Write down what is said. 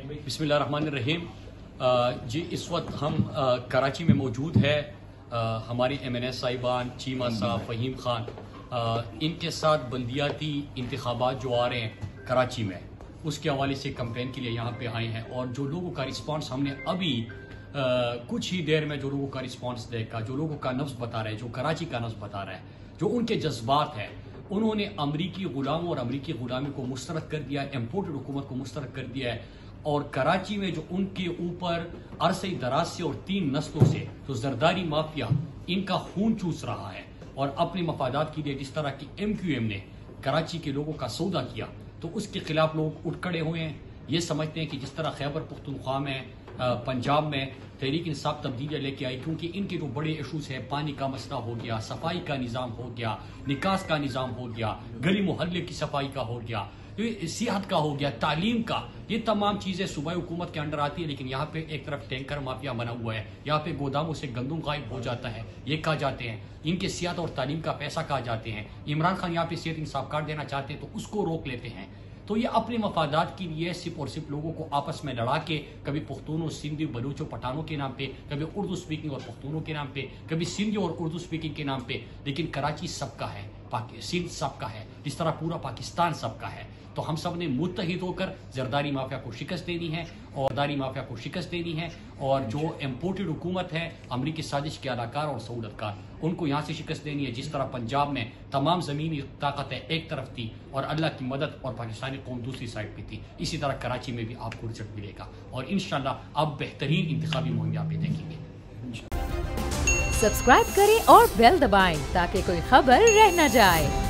बिस्मिल्लाहिर्रहमानिर्रहीम। जी इस वक्त हम कराची में मौजूद है। हमारी MNS साहिबान, चीमा साहब, फ़हीम खान, इनके साथ बल्दियाती इंतखाबात जो आ रहे हैं कराची में, उसके हवाले से कैंपेन के लिए यहाँ पे आए हैं। और जो लोगों का रिस्पांस हमने अभी कुछ ही देर में जो लोगों का रिस्पांस देखा, जो लोगों का नफ्स बता रहा है, जो कराची का नफ्स बता रहा है, जो उनके जज्बात हैं, उन्होंने अमरीकी गुलामों और अमरीकी गुलामी को मुस्तरद कर दिया है, इम्पोर्टेड हुकूमत को मुस्तरद कर दिया है। और कराची में जो उनके ऊपर अरसे दराज से और 3 नस्लों से जो जरदारी माफिया इनका खून चूस रहा है और अपने मफादात के लिए जिस तरह की MQM ने कराची के लोगों का सौदा किया, तो उसके खिलाफ लोग उठ खड़े हुए हैं। ये समझते हैं कि जिस तरह खैबर पख्तूनख्वा में, पंजाब में तहरीक इंसाफ तब्दीलियाँ लेके आई, क्योंकि इनके जो बड़े इशूज़ हैं, पानी का मसला हो गया, सफाई का निज़ाम हो गया, निकास का निज़ाम हो गया, गली मोहल्ले की सफाई का हो गया, सेहत का हो गया, तालीम का, ये तमाम चीज़ें सूबाई हुकूमत के अंडर आती है। लेकिन यहाँ पे एक तरफ टैंकर माफिया बना हुआ है, यहाँ पे गोदामों से गंदम गायब हो जाता है, ये कहा जाते हैं, इनके सेहत और तालीम का पैसा कहा जाते हैं। इमरान खान यहाँ पे सेहत इंसाफ कार्ड देना चाहते हैं तो उसको रोक लेते हैं। तो ये अपने मफादात के लिए सिर्फ और सिर्फ लोगों को आपस में लड़ा के, कभी पुख्तूनों, सिंधी, बलूचों, पठानों के नाम पे, कभी उर्दू स्पीकिंग और पुख्तूनों के नाम पे, कभी सिंधी और उर्दू स्पीकिंग के नाम पे। लेकिन कराची सबका है, सिंध सबका है, जिस तरह पूरा पाकिस्तान सबका है। तो हम सब ने मुत्तहिद होकर जरदारी माफिया को शिकस्त देनी है और जरदारी माफिया को शिकस्त देनी है। और जो इम्पोर्टेड हुकूमत है, अमरीकी साजिश के अदाकार और सहूलतकार, उनको यहाँ से शिकस्त देनी है। जिस तरह पंजाब में तमाम ज़मीनी ताकतें एक तरफ थी और अल्लाह की मदद और पाकिस्तानी कौम दूसरी साइड पे थी, इसी तरह कराची में भी आपको रिजल्ट मिलेगा और इंशाल्लाह अब बेहतरीन इंतखाबी मुहिम यहाँ पे देखेंगे। सब्सक्राइब करें और बेल दबाएं ताकि कोई खबर रह न जाए।